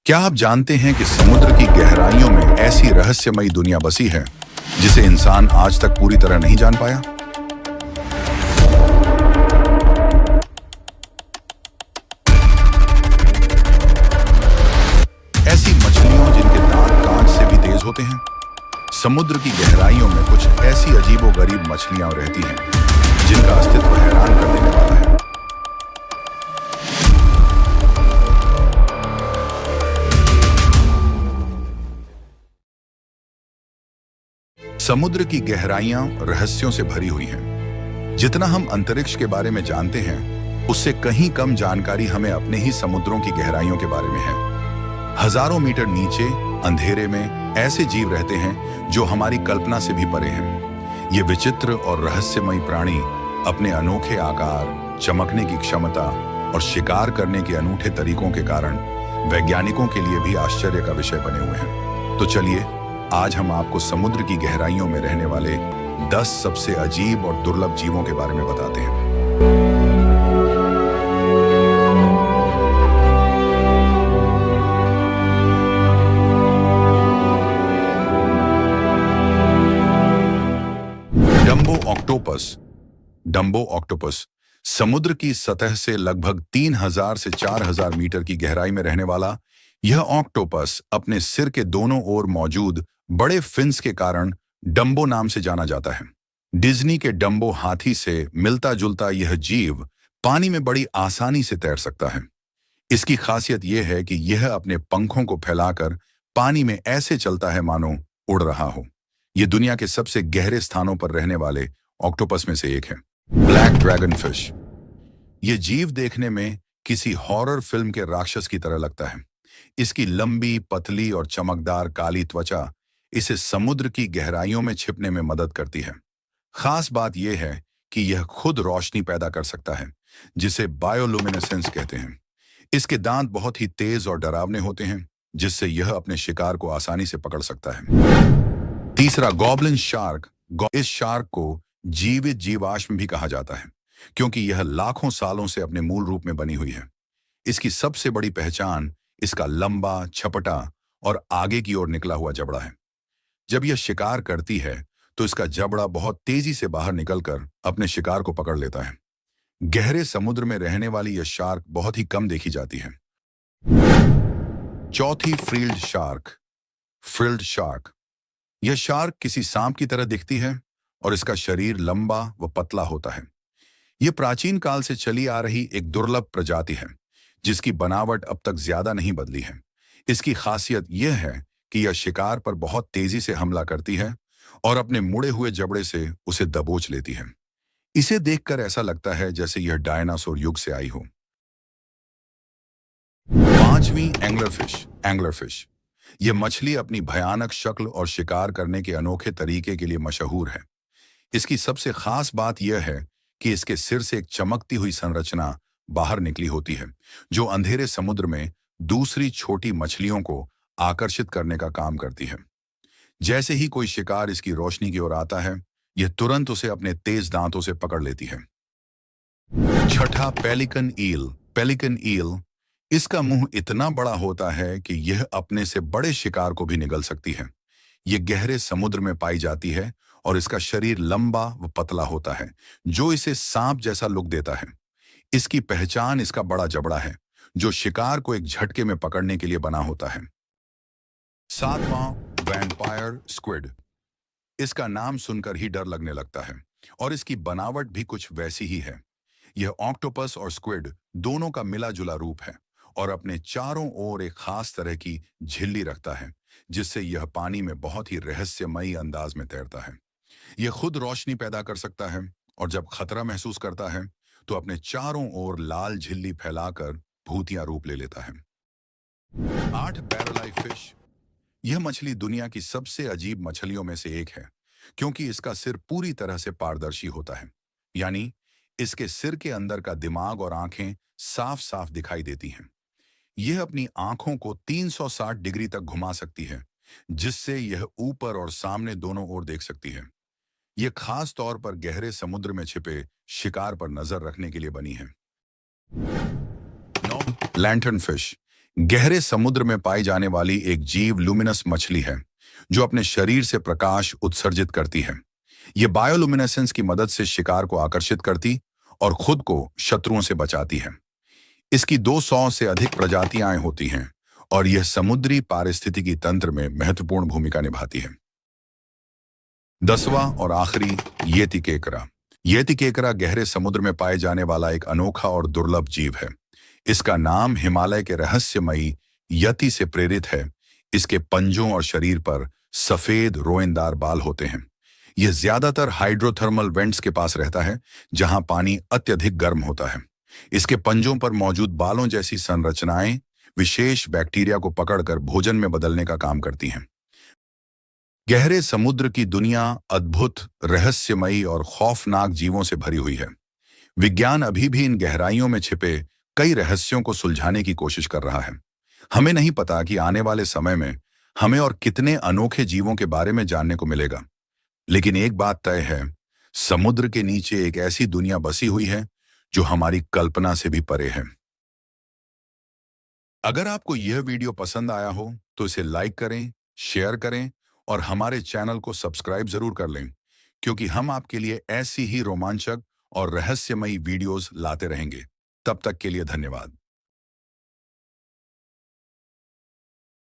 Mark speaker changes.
Speaker 1: क्या आप जानते हैं कि समुद्र की गहराइयों में ऐसी रहस्यमयी दुनिया बसी है जिसे इंसान आज तक पूरी तरह नहीं जान पाया? ऐसी मछलियों जिनके दांत कांच से भी तेज होते हैं। समुद्र की गहराइयों में कुछ ऐसी अजीबोगरीब मछलियां रहती हैं जिनका अस्तित्व हैरान कर देने वाला है। समुद्र की गहराइयां रहस्यों से भरी हुई हैं। जितना हम अंतरिक्ष के बारे में जानते हैं, उससे कहीं कम जानकारी हमें अपने ही समुद्रों की गहराइयों के बारे में है। हजारों मीटर नीचे अंधेरे में ऐसे जीव रहते हैं जो हमारी कल्पना से भी परे हैं। ये विचित्र और रहस्यमयी प्राणी अपने अनोखे आकार, चमकने की क्षमता और शिकार करने के अनूठे तरीकों के कारण वैज्ञानिकों के लिए भी आश्चर्य का विषय बने हुए हैं। तो चलिए, आज हम आपको समुद्र की गहराइयों में रहने वाले 10 सबसे अजीब और दुर्लभ जीवों के बारे में बताते हैं। Dumbo octopus. डम्बो ऑक्टोपस समुद्र की सतह से लगभग 3000 से 4000 मीटर की गहराई में रहने वाला यह ऑक्टोपस अपने सिर के दोनों ओर मौजूद बड़े फिन्स के कारण डम्बो नाम से जाना जाता है। डिज्नी के डम्बो हाथी से मिलता जुलता यह जीव पानी में बड़ी आसानी से तैर सकता है। इसकी खासियत यह है कि यह अपने पंखों को फैलाकर पानी में ऐसे चलता है मानो उड़ रहा हो। यह दुनिया के सबसे गहरे स्थानों पर रहने वाले ऑक्टोपस में से एक है। Black dragon fish. यह जीव देखने में किसी हॉरर फिल्म के राक्षस की तरह लगता है। इसकी लंबी, पतली और चमकदार काली त्वचा इसे समुद्र की गहराइयों में छिपने में मदद करती है। खास बात यह है कि यह खुद रोशनी पैदा कर सकता है, जिसे बायोलुमिनेसेंस कहते हैं। इसके दांत बहुत ही तेज और डरावने होते हैं, जिससे यह अपने शिकार को आसानी से पकड़ सकता है। तीसरा, गॉबलिन शार्क। इस शार्क को जीवित जीवाश्म भी कहा जाता है, क्योंकि यह लाखों सालों से अपने मूल रूप में बनी हुई है। इसकी सबसे बड़ी पहचान इसका लंबा, छपटा और आगे की ओर निकला हुआ जबड़ा है। जब यह शिकार करती है तो इसका जबड़ा बहुत तेजी से बाहर निकलकर अपने शिकार को पकड़ लेता है। गहरे समुद्र में रहने वाली यह शार्क बहुत ही कम देखी जाती है। चौथी, फ्रिल्ड शार्क। Frilled shark. यह शार्क किसी सांप की तरह दिखती है और इसका शरीर लंबा व पतला होता है। यह प्राचीन काल से चली आ रही एक दुर्लभ प्रजाति है, जिसकी बनावट अब तक ज्यादा नहीं बदली है। इसकी खासियत यह है कि यह शिकार पर बहुत तेजी से हमला करती है और अपने मुड़े हुए जबड़े से उसे दबोच लेती है। इसे देखकर ऐसा लगता है जैसे यह डायनासोर युग से आई हो। पांचवी, एंगलरफिश। एंगलरफिश। यह मछली अपनी भयानक शक्ल और शिकार करने के अनोखे तरीके के लिए मशहूर है। इसकी सबसे खास बात यह है कि इसके सिर से एक चमकती हुई संरचना बाहर निकली होती है, जो अंधेरे समुद्र में दूसरी छोटी मछलियों को आकर्षित करने का काम करती है। जैसे ही कोई शिकार इसकी रोशनी की ओर आता है, यह तुरंत उसे अपने तेज दांतों से पकड़ लेती है। छठा, पेलिकन ईल। पेलिकन ईल। इसका मुंह इतना बड़ा होता है कि यह अपने से बड़े शिकार को भी निगल सकती है। यह गहरे समुद्र में पाई जाती है और इसका शरीर लंबा व पतला होता है, जो इसे सांप जैसा लुक देता है। इसकी पहचान इसका बड़ा जबड़ा है, जो शिकार को एक झटके में पकड़ने के लिए बना होता है। सातवां, वैम्पायर स्क्विड। इसका नाम सुनकर ही डर लगने लगता है और इसकी बनावट भी कुछ वैसी ही है। यह ऑक्टोपस और स्क्विड दोनों का मिला जुला रूप है और अपने चारों ओर एक खास तरह की झिल्ली रखता है, जिससे यह पानी में बहुत ही रहस्यमयी अंदाज में तैरता है। यह खुद रोशनी पैदा कर सकता है और जब खतरा महसूस करता है तो अपने चारों ओर लाल झिल्ली फैलाकर भूतिया रूप ले लेता है। 8, बैरलाई फिश। यह मछली दुनिया की सबसे अजीब मछलियों में से एक है, क्योंकि इसका सिर पूरी तरह से पारदर्शी होता है। यानी इसके सिर के अंदर का दिमाग और आंखें साफ साफ दिखाई देती हैं। यह अपनी आंखों को 360 डिग्री तक घुमा सकती है, जिससे यह ऊपर और सामने दोनों ओर देख सकती है। यह खास तौर पर गहरे समुद्र में छिपे शिकार पर नजर रखने के लिए बनी है। 9, लैंटर्न फिश। गहरे समुद्र में पाई जाने वाली एक जीव लुमिनस मछली है जो अपने शरीर से प्रकाश उत्सर्जित करती है। ये बायोलुमिनेसेंस की मदद से शिकार को आकर्षित करती और खुद को शत्रुओं से बचाती है। इसकी 200 से अधिक प्रजातियां होती हैं और यह समुद्री पारिस्थितिकी तंत्र में महत्वपूर्ण भूमिका निभाती है। 10वां और आखिरी, येती केकड़ा। येती केकड़ा गहरे समुद्र में पाए जाने वाला एक अनोखा और दुर्लभ जीव है। इसका नाम हिमालय के रहस्यमयी यति से प्रेरित है। इसके पंजों और शरीर पर सफेद रोएंदार बाल होते हैं। यह ज्यादातर हाइड्रोथर्मल वेंट्स के पास रहता है जहां पानी अत्यधिक गर्म होता है। इसके पंजों पर मौजूद बालों जैसी संरचनाएं विशेष बैक्टीरिया को पकड़कर भोजन में बदलने का काम करती हैं। गहरे समुद्र की दुनिया अद्भुत, रहस्यमयी और खौफनाक जीवों से भरी हुई है। विज्ञान अभी भी इन गहराइयों में छिपे कई रहस्यों को सुलझाने की कोशिश कर रहा है। हमें नहीं पता कि आने वाले समय में हमें और कितने अनोखे जीवों के बारे में जानने को मिलेगा, लेकिन एक बात तय है, समुद्र के नीचे एक ऐसी दुनिया बसी हुई है जो हमारी कल्पना से भी परे है। अगर आपको यह वीडियो पसंद आया हो तो इसे लाइक करें, शेयर करें और हमारे चैनल को सब्सक्राइब जरूर कर लें, क्योंकि हम आपके लिए ऐसी ही रोमांचक और रहस्यमयी वीडियोस लाते रहेंगे। तब तक के लिए धन्यवाद।